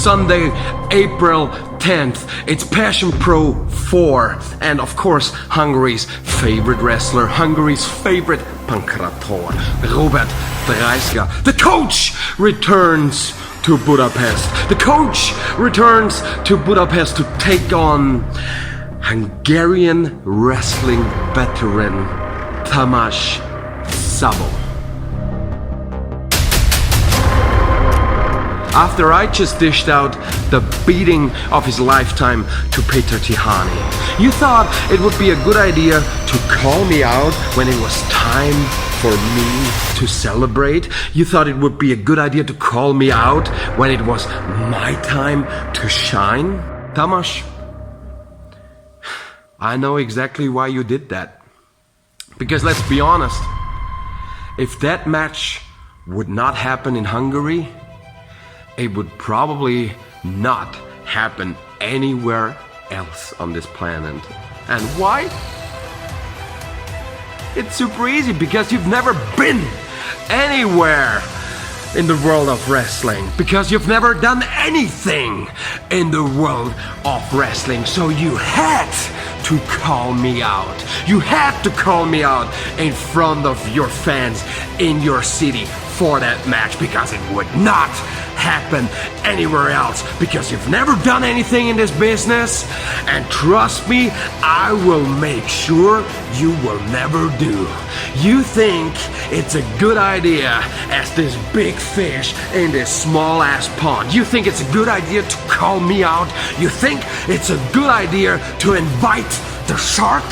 Sunday, April 10th. It's Passion Pro 4. And of course, Hungary's favorite wrestler, Hungary's favorite pankrator, Robert Dreissker. The coach returns to Budapest. The coach returns to Budapest to take on Hungarian wrestling veteran Tamás Szabó. After I just dished out the beating of his lifetime to Peter Tihani, you thought it would be a good idea to call me out when it was time for me to celebrate? You thought it would be a good idea to call me out when it was my time to shine? Tamás, I know exactly why you did that. Because let's be honest, if that match would not happen in Hungary, it would probably not happen anywhere else on this planet. And why? It's super easy, because you've never been anywhere in the world of wrestling, because you've never done anything in the world of wrestling. So you had to call me out. You had to call me out in front of your fans in your city for that match, because it would not happen anywhere else, because you've never done anything in this business, and trust me, I will make sure you will never do. You think it's a good idea as this big fish in this small ass pond. You think it's a good idea to call me out. You think it's a good idea to invite the shark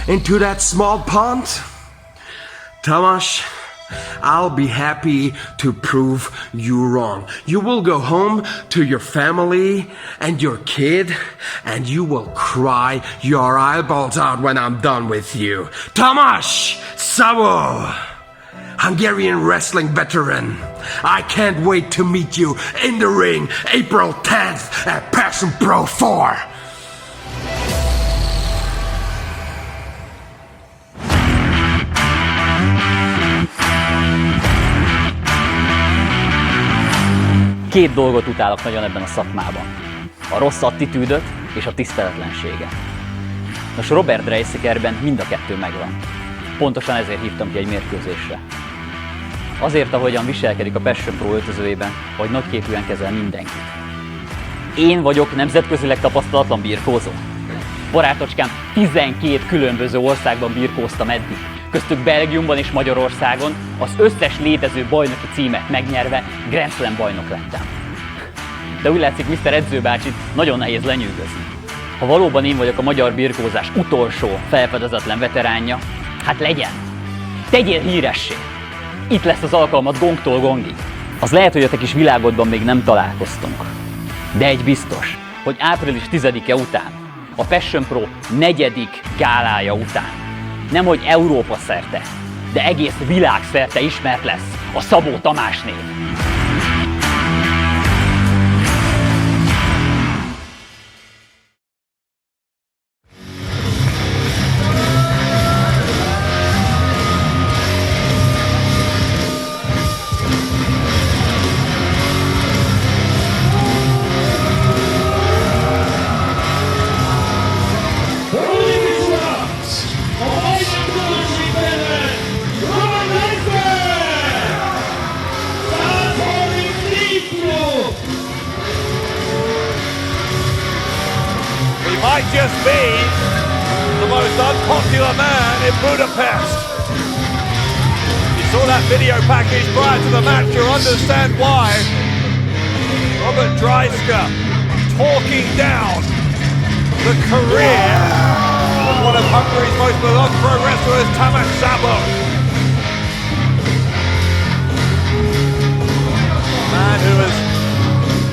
into that small pond. Tamás, I'll be happy to prove you wrong. You will go home to your family and your kid, and you will cry your eyeballs out when I'm done with you. Tamás Szabó, Hungarian wrestling veteran. I can't wait to meet you in the ring April 10th at Passion Pro 4. Két dolgot utálok nagyon ebben a szakmában. A rossz attitűdöt és a tiszteletlenséget. Nos, Robert Dreiskerben mind a kettő megvan. Pontosan ezért hívtam ki egy mérkőzésre. Azért, ahogyan viselkedik a Passion Pro öltözőjében, hogy nagyképűen kezel mindenkit. Én vagyok nemzetközileg tapasztalatlan birkózó. Barátocskám, 12 különböző országban birkóztam eddig. Köztük Belgiumban és Magyarországon, az összes létező bajnoki címet megnyerve Grand Slam bajnok lettem. De úgy látszik, Mr. Edzőbácsit nagyon nehéz lenyűgözni. Ha valóban én vagyok a magyar birkózás utolsó felfedezetlen veteránja, hát legyen! Tegyél híressé! Itt lesz az alkalmat gongtól gongig. Az lehet, hogy a te kis világodban még nem találkoztunk. De egy biztos, hogy április 10-e után, a Passion Pro 4. gálája után, nemhogy Európa szerte, de egész világszerte ismert lesz a Szabó Tamás név. Might just be the most unpopular man in Budapest. You saw that video package prior to the match, you'll understand why. Robert Dreissker talking down the career of one of Hungary's most beloved pro wrestlers, Tamás Szabó. Man who has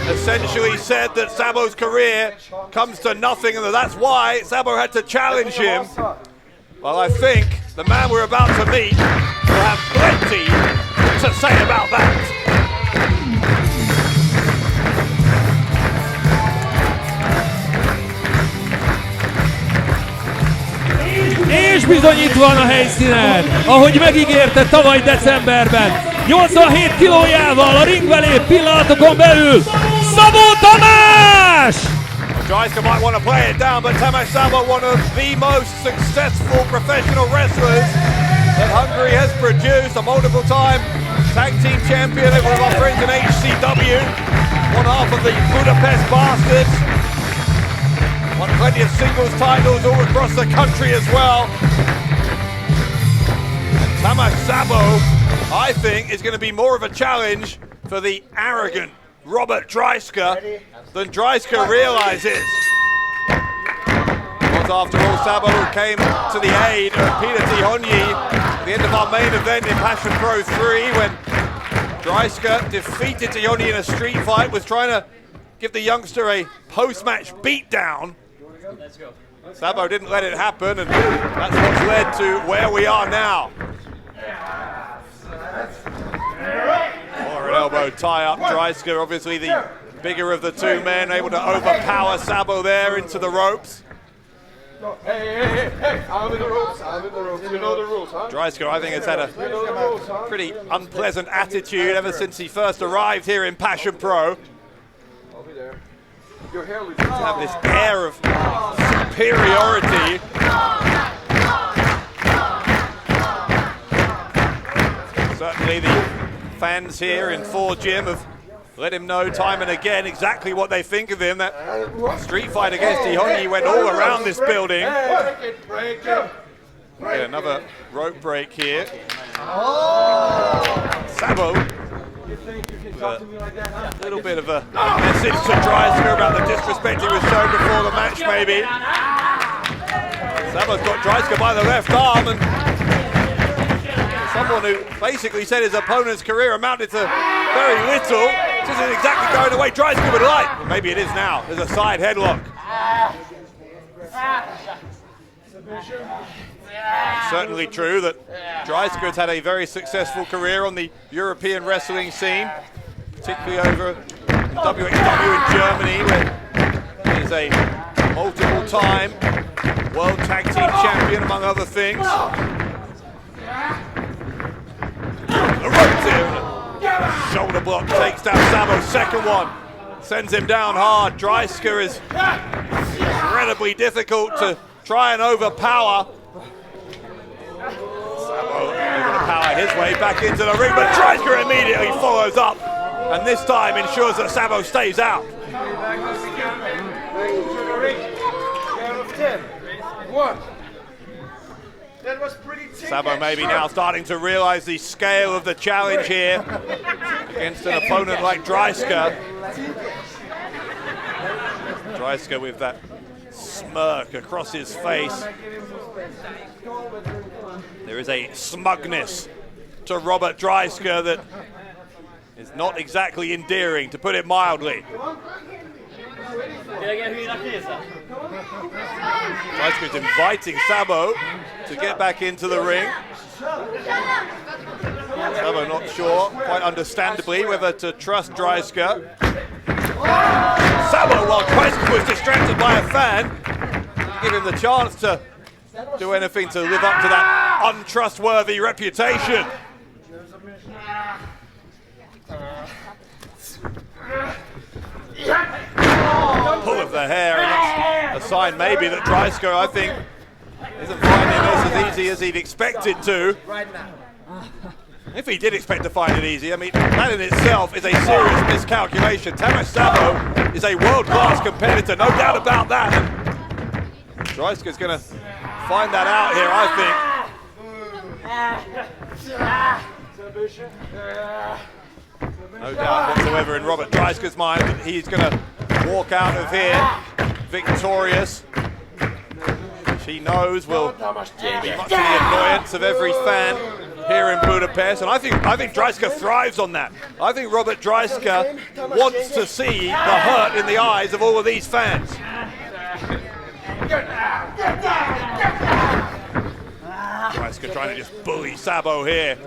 essentially said that Szabó's career comes to nothing and that's why Szabó had to challenge him. Well, I think the man we're about to meet will have plenty to say about that. És bizony itt van a helyszínen, ahogy megígérte tavaly decemberben. 87 kilójával a ringbe lép pillanatokon belül Szabó Tamás! Dreissker might want to play it down, but Tamás Szabó, one of the most successful professional wrestlers that Hungary has produced, a multiple-time tag team champion over with our friends in HCW, one half of the Budapest Bastards, won plenty of singles titles all across the country as well. And Tamás Szabó, I think, is going to be more of a challenge for the arrogant Robert Dreissker than Dreissker realizes. It was after all Szabó who came to the aid of Peter Tihonyi at the end of our main event in Passion Pro 3 when Dreissker defeated Tihonyi in a street fight, was trying to give the youngster a post-match beatdown. Szabó didn't let it happen, and that's what's led to where we are now. Or an elbow tie-up. Dreissker, obviously the bigger of the two men, able to overpower Szabó there into the ropes. Hey, I'm in the ropes, You know the rules, huh? Dreissker, I think, has had a pretty unpleasant attitude ever since he first arrived here in Passion Pro. I'll be there. Your hair looks To have this air of superiority. Certainly the fans here in 4 Gym have let him know time and again exactly what they think of him. That street fight against Tihonyi went all around this building. break it. Yeah, another rope break here. Szabó, a little bit of a message to Dreissker about the disrespect he was shown before the match, maybe. Szabó's got Dreissker by the left arm, and someone who basically said his opponent's career amounted to very little. This isn't exactly going the way Dreissker would like. Well, maybe it is now. There's a side headlock. It's certainly true that Dreissker has had a very successful career on the European wrestling scene, particularly over in WXW in Germany, where he is a multiple-time World Tag Team Champion, among other things. The ropes here. Shoulder block takes down Szabó. Second one sends him down hard. Dreissker is incredibly difficult to try and overpower. Szabó able to power his way back into the ring, but Dreissker immediately follows up, and this time ensures that Szabó stays out. Szabó maybe now starting to realize the scale of the challenge here against an opponent like Dreissker. Dreissker with that smirk across his face. There is a smugness to Robert Dreissker that is not exactly endearing, to put it mildly. Dreisker's inviting Szabó to get back into the ring. Szabó not sure, quite understandably, whether to trust Dreissker. Szabó, while Dreissker was distracted by a fan, give him the chance to do anything to live up to that untrustworthy reputation. Pull of the hair, and that's a sign maybe that Dreissker, I think, isn't finding this as easy as he'd expected to. If he did expect to find it easy, I mean, that in itself is a serious miscalculation. Tamás Szabó is a world-class competitor, no doubt about that. Dreisker's going to find that out here, I think. No doubt whatsoever in Robert Dreisker's mind that he's going to walk out of here victorious. He knows will be much to the annoyance of every fan here in Budapest, and I think Dreissker thrives on that. I think Robert Dreissker wants to see the hurt in the eyes of all of these fans. Dreissker trying to just bully Szabó here.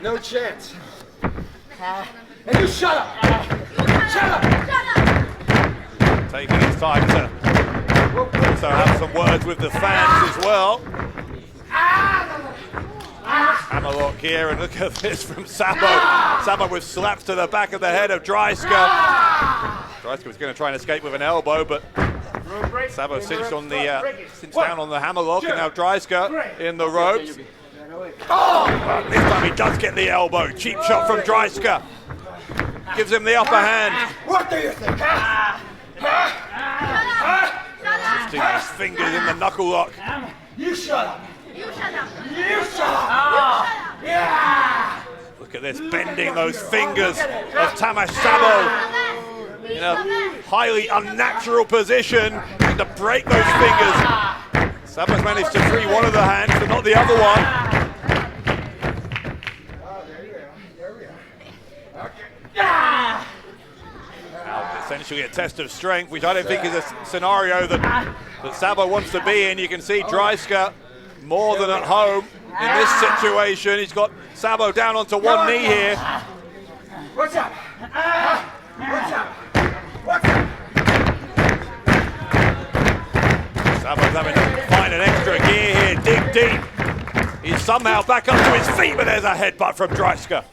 No chance. And you shut up! Shut up! Taking his time to also have some words with the fans as well. Hammerlock here, and look at this from Szabó. Szabó with slaps to the back of the head of Dreissker. Dreissker was going to try and escape with an elbow, but Szabó cinched down on the hammerlock, and now Dreissker in the ropes. But this time he does get the elbow. Cheap shot from Dreissker. Gives him the upper hand. What do you think? Twisting his fingers in the knuckle lock. You shut up. You shut up. You shut up. Yeah. Look at this, bending those fingers of Tamás Szabó in a highly unnatural position, trying to break those fingers. Szabó's managed to free one of the hands, but not the other one. Now, essentially a test of strength, which I don't think is a scenario that Szabó wants to be in. You can see Dreissker more than at home in this situation. He's got Szabó down onto one knee here. What's up? What's up? What's up? Szabó's having to find an extra gear here, dig deep. He's somehow back up to his feet, but there's a headbutt from Dreissker.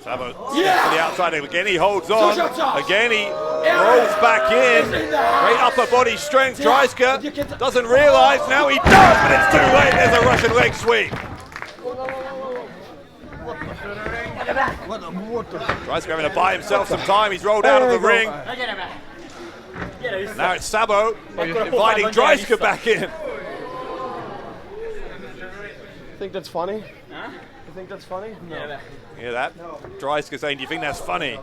Szabó steps to the outside again, he holds on. Again, he rolls back in. Great upper body strength. Dreissker doesn't realize, now he does, but it's too late. There's a Russian leg sweep. Dreissker having to buy himself some time. He's rolled out of the ring. Now it's Szabó inviting Dreissker back in. Think that's funny? Huh? You think that's funny? No. Hear that? Dreissker saying, do you think that's funny?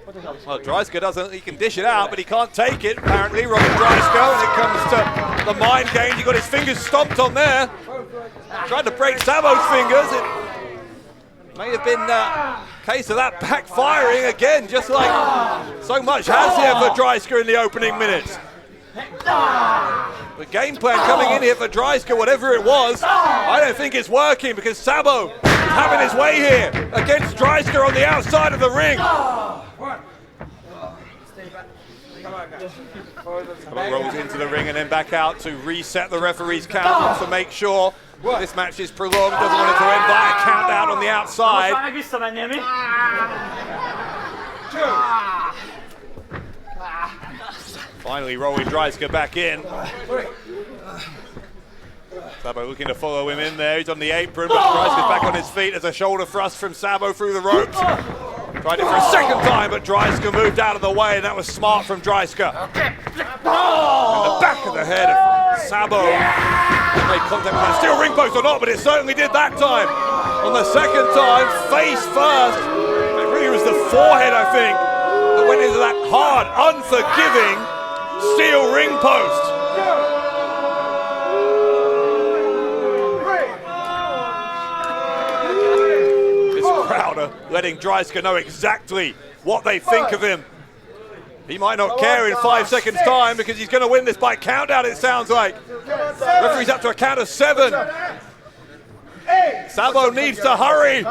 Well, Dreissker doesn't, he can dish it out, but he can't take it, apparently, Robert Dreissker. When it comes to the mind games, he got his fingers stomped on there. Tried to break Szabó's fingers. It may have been a case of that backfiring again, just like so much has here for Dreissker in the opening minutes. The game plan coming in here for Dreissker, whatever it was, I don't think it's working because Szabó is having his way here against Dreissker on the outside of the ring. Szabó rolls into the ring and then back out to reset the referee's count to make sure this match is prolonged. Doesn't want it to end by a count out on the outside. Finally rolling Dreissker back in. Szabó looking to follow him in there. He's on the apron, but Dreisker's back on his feet. There's a shoulder thrust from Szabó through the ropes. Tried it for a second time, but Dreissker moved out of the way, and that was smart from Dreissker. And the back of the head of Szabó made contact with that steel ring post or not, but it certainly did that time. On the second time, face first. It really was the forehead, I think, that went into that hard, unforgiving steel ring post. Crowd are letting Dreissker know exactly what they think of him. He might not care in 5 seconds time because he's going to win this by countdown, it sounds like. Referee's up to a count of 7. Szabó needs to hurry.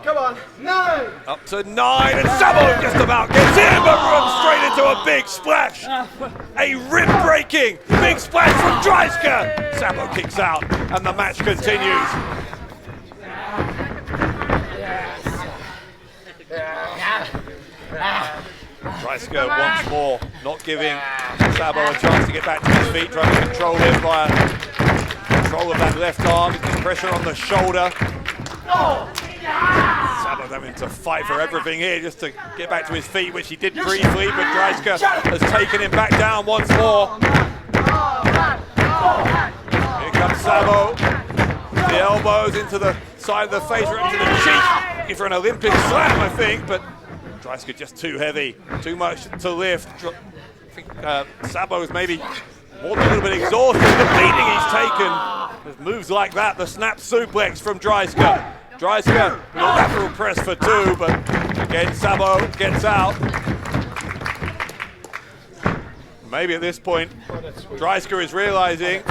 Come on, 9. Up to 9, and Szabó just about gets in, but runs straight into a big splash. A rib-breaking big splash from Dreissker. Szabó kicks out, and the match continues. Dreissker once more not giving Szabó a chance to get back to his feet, trying to control him via control of that left arm, pressure on the shoulder. Szabó's having to fight for everything here just to get back to his feet, which he did briefly, but Dreissker has taken him back down once more. Here comes Szabó. The elbows into the side of the face, right into the cheek. Looking for an Olympic slam, I think, but Dreissker just too heavy, too much to lift. I think Szabó is maybe more than a little bit exhausted. The beating he's taken. There's moves like that, the snap suplex from Dreissker. Dreissker, lateral press for 2, but again Szabó gets out. Maybe at this point, Dreissker is realizing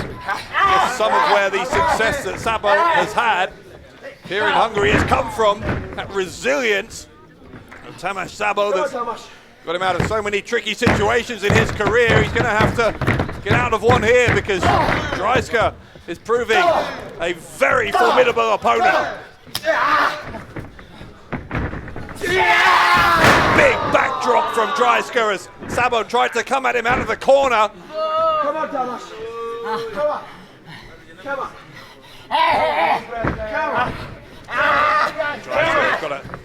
some of where the success that Szabó has had here in Hungary has come from, that resilience of Tamás Szabó that's got him out of so many tricky situations in his career. He's going to have to get out of one here because Dreissker is proving a very formidable opponent. Big backdrop from Dreissker as Szabó tried to come at him out of the corner. Come on, Tamás. Come on. Come on. Come on.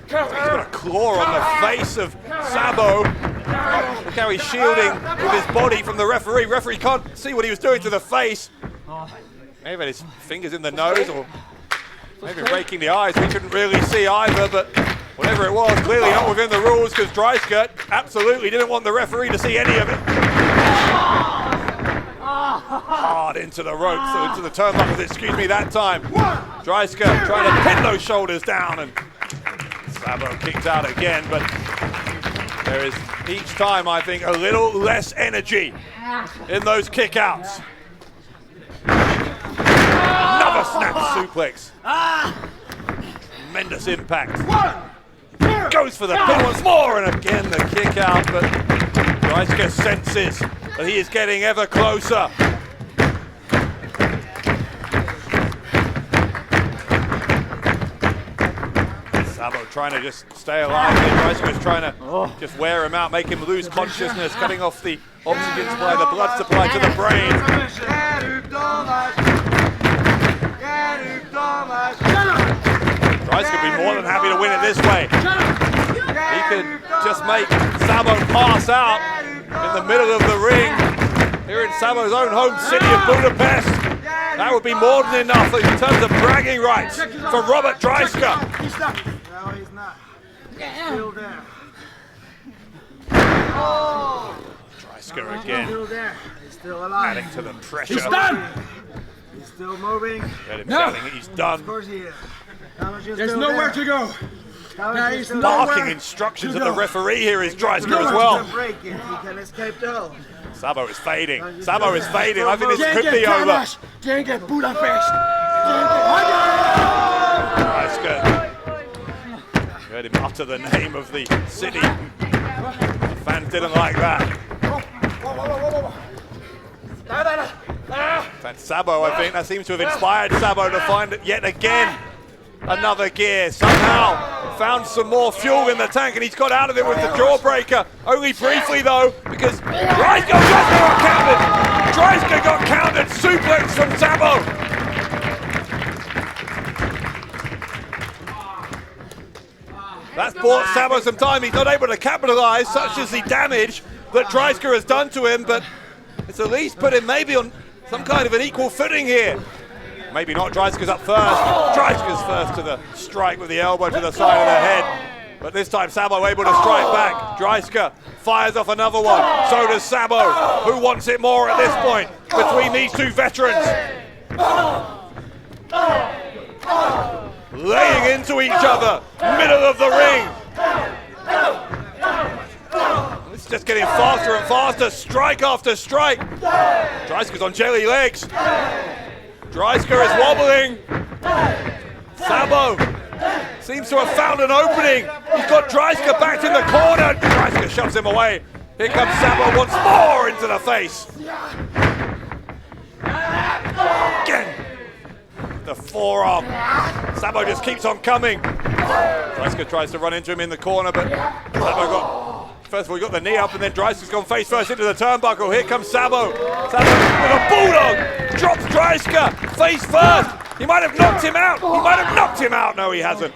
He's got a claw on the face of Szabó. Look how he's shielding with his body from the referee. Referee can't see what he was doing to the face. Maybe had his fingers in the nose or maybe raking the eyes. We couldn't really see either, but whatever it was, clearly not within the rules because Dreissker absolutely didn't want the referee to see any of it. Hard into the ropes, so into the turnbuckles, excuse me, that time. Dreissker trying to pin those shoulders down and Szabó kicked out again, but there is each time, I think, a little less energy in those kickouts. Another snap suplex. Tremendous impact. Goes for the pin once more, and again the kick out, but Dreissker senses that he is getting ever closer. Szabó trying to just stay alive. Dreisker's trying to just wear him out, make him lose consciousness, cutting off the oxygen supply, the blood supply to the brain. Dreissker would be more than happy to win it this way. He could just make Szabó pass out in the middle of the ring here in Szabó's own home city of Budapest. That would be more than enough in terms of bragging rights for Robert Dreissker. No, he's not. Still there. Dreissker again, Still there. He's still alive. adding to the pressure. He's done. He's still moving. Get him shouting that he's done. Of course he is. There's nowhere to go. Barking instructions at the referee here is Dreissker as well. Break it. He can escape though. Szabó is fading. Szabó is fading. I think this could be over. Gyenge Budapest! Dreissker. Heard him utter the name of the city. The fans didn't like that. In fact, Szabó, I think that seems to have inspired Szabó to find it yet again another gear. Somehow found some more fuel in the tank, and he's got out of it with the jawbreaker. Only briefly though, because Dreissker got countered. Dreissker got countered. Suplex from Szabó. That's bought Szabó some time. He's not able to capitalize, such as the damage that Dreissker has done to him, but it's at least put him maybe on some kind of an equal footing here. Maybe not. Dreisker's up first. Dreisker's first to the strike with the elbow to the side of the head. But this time Szabó able to strike back. Dreissker fires off another one. So does Szabó. Who wants it more at this point between these two veterans? Laying into each other. Middle of the ring. It's just getting faster and faster. Strike after strike. Dreisker's on jelly legs. Dreissker is wobbling. Szabó seems to have found an opening. He's got Dreissker back in the corner. Dreissker shoves him away. Here comes Szabó once more into the face. Again. The forearm. Szabó just keeps on coming. Dreissker tries to run into him in the corner, but Szabó got, first of all, he got the knee up, and then Dreisker's gone face first into the turnbuckle. Here comes Szabó. Szabó with a bulldog. Drops Dreissker face first. He might have knocked him out. He might have knocked him out. No, he hasn't.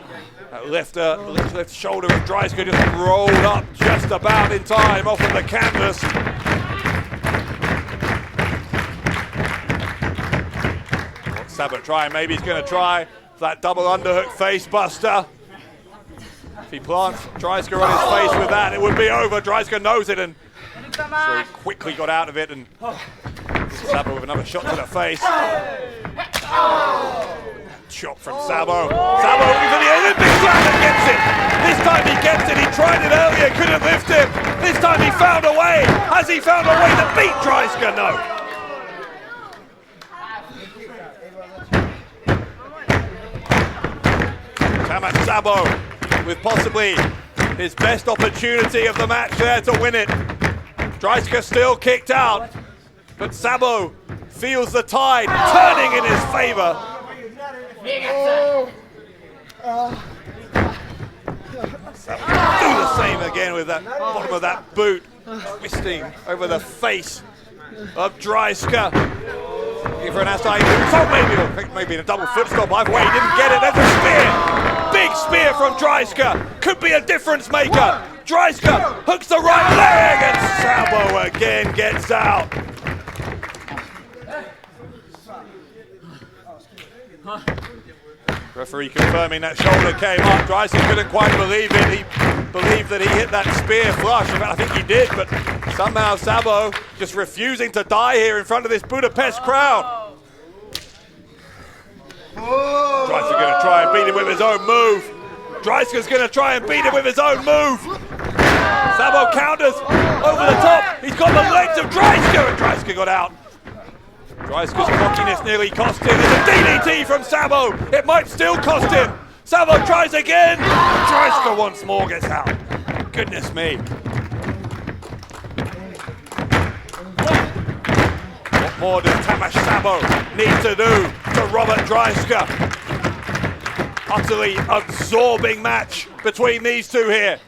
That left shoulder of Dreissker just rolled up just about in time off of the canvas. What's Szabó trying? Maybe he's going to try that double underhook face buster. If he plants Dreissker on his face with that, it would be over. Dreissker knows it, and so he quickly got out of it, and Szabó with another shot to the face. Chop from Szabó. Szabó looking for the Olympic flag and gets it. This time he gets it. He tried it earlier, couldn't lift him. This time he found a way. Has he found a way to beat Dreissker? No. Tamás Szabó with possibly his best opportunity of the match there to win it. Dreissker still kicked out, but Szabó feels the tide turning in his favor. Do the same again with that bottom of that boot, twisting over the face of Dreissker. Looking for an outside moonsault, maybe in a double foot stop. Either way, he didn't get it. There's a spear, big spear from Dreissker. Could be a difference maker. Dreissker hooks the right leg, and Szabó again gets out. Referee confirming that shoulder came up. Dreissker couldn't quite believe it. He believed that he hit that spear flush. In fact, I think he did, but somehow Szabó just refusing to die here in front of this Budapest crowd. Dreisker's going to try and beat him with his own move. Dreisker's going to try and beat him with his own move. Szabó counters over the top. He's got the legs of Dreissker, and Dreissker got out. Dreisker's cockiness nearly cost him. There's a DDT from Szabó. It might still cost him. Szabó tries again. Dreissker once more gets out. Goodness me. What more does Tamás Szabó need to do to Robert Dreissker? Utterly absorbing match between these two here.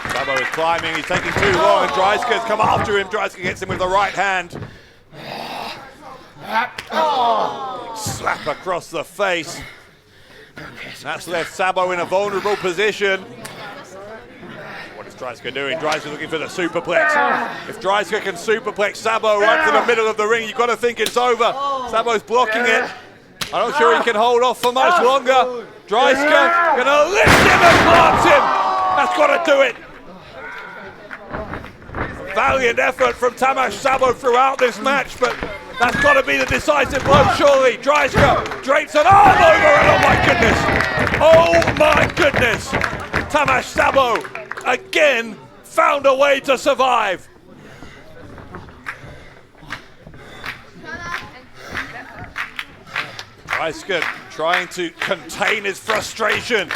Szabó is climbing, he's taking too long, and Dreisker's come after him. Dreissker gets him with the right hand. Slap across the face. That's left Szabó in a vulnerable position. What is Dreissker doing? Dreisker's looking for the superplex. If Dreissker can superplex Szabó right to the middle of the ring, you've got to think it's over. Szabó's blocking it. I'm not sure he can hold off for much longer. Dreissker gonna lift him and plant him. That's got to do it. Valiant effort from Tamás Szabó throughout this match, but that's got to be the decisive blow, surely. Dreissker drapes an arm over, and oh my goodness! Tamás Szabó again found a way to survive. Dreissker trying to contain his frustration.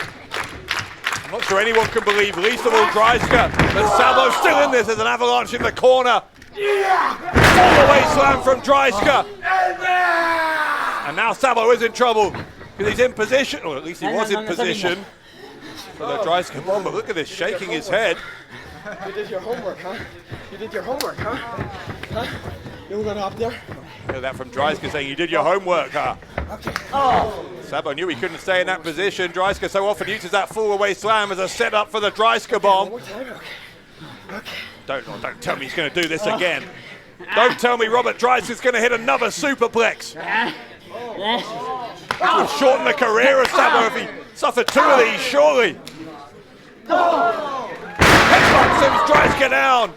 I'm not sure anyone can believe, least of all Dreissker, that Szabó's still in this. There's an avalanche in the corner. Fall-away slam from Dreissker. And now Szabó is in trouble because he's in position, or at least he was in position for the Dreissker bomb. But look at this, shaking his head. You did your homework, huh? You did your homework, huh? Huh? You were gonna up there? Heard that from Dreissker saying, you did your homework, huh? Okay. Szabó knew he couldn't stay in that position. Dreissker so often uses that fall-away slam as a setup for the Dreissker bomb. Don't tell me he's going to do this again. Don't tell me Robert Dreisker's going to hit another superplex. This would shorten the career of Szabó if he suffered two of these, surely. Headbutt sends Dreissker down.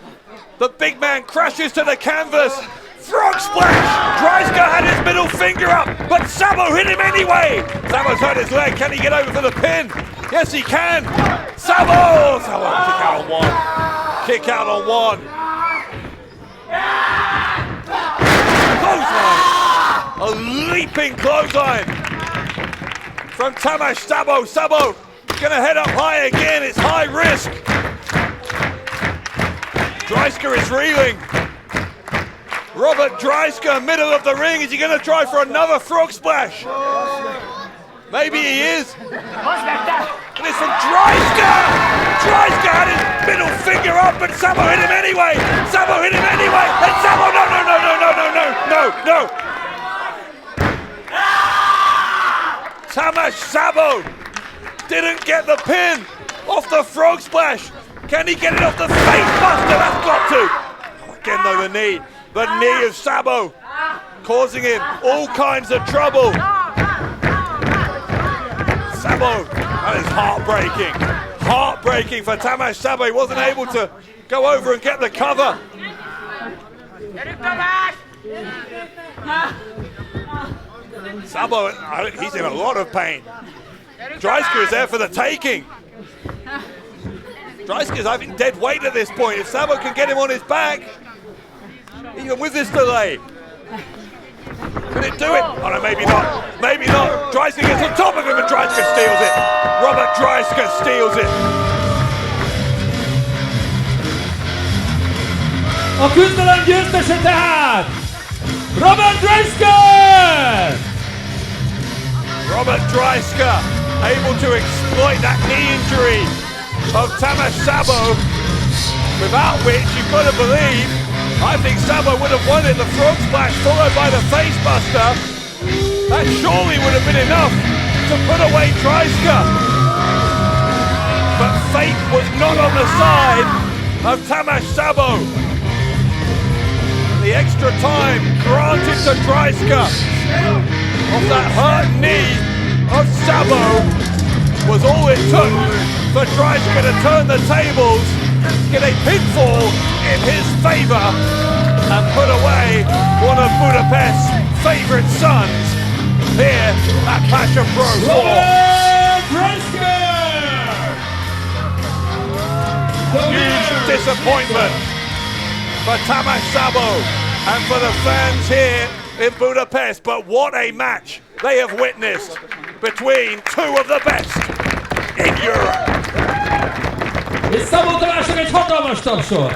The big man crashes to the canvas. Frog splash! Dreissker had his middle finger up, but Szabó hit him anyway! Szabó's hurt his leg. Can he get over for the pin? Yes, he can! Szabó! Szabó, kick out on one. Kick out on one. Clothesline! A leaping clothesline from Tamás Szabó. Szabó gonna head up high again. It's high risk. Dreissker is reeling. Robert Dreissker, middle of the ring. Is he going to try for another frog splash? Maybe he is. And it's from Dreissker. Dreissker had his middle finger up, but Szabó hit him anyway. Szabó hit him anyway. And Szabó, no. Tamás Szabó didn't get the pin off the frog splash. Can he get it off the face buster? That's got to. Again though, the knee. The knee of Szabó causing him all kinds of trouble. Szabó, that is heartbreaking. Heartbreaking for Tamás Szabó. He wasn't able to go over and get the cover. Szabó, he's in a lot of pain. Dreissker is there for the taking. Dreisker's, I think, dead weight at this point. If Szabó can get him on his back, even with this delay. Can it do it? Oh no, maybe not. Maybe not. Dreissker gets on top of him and Dreissker steals it. Robert Dreissker steals it. A küzdelem győztese tehát Robert Dreissker! Robert Dreissker able to exploit that knee injury of Tamás Szabó, without which you've got to believe, I think Szabó would have won it. The frog splash followed by the face buster. That surely would have been enough to put away Dreissker. But fate was not on the side of Tamás Szabó. The extra time granted to Dreissker off that hurt knee of Szabó was all it took for Dreissker to turn the tables, get a pinfall in his favour and put away one of Budapest's favourite sons here at Passion Pro 4. Huge disappointment for Tamás Szabó and for the fans here in Budapest, but what a match they have witnessed between two of the best in Europe. És Szabó Tamásnak egy hatalmas tapsol!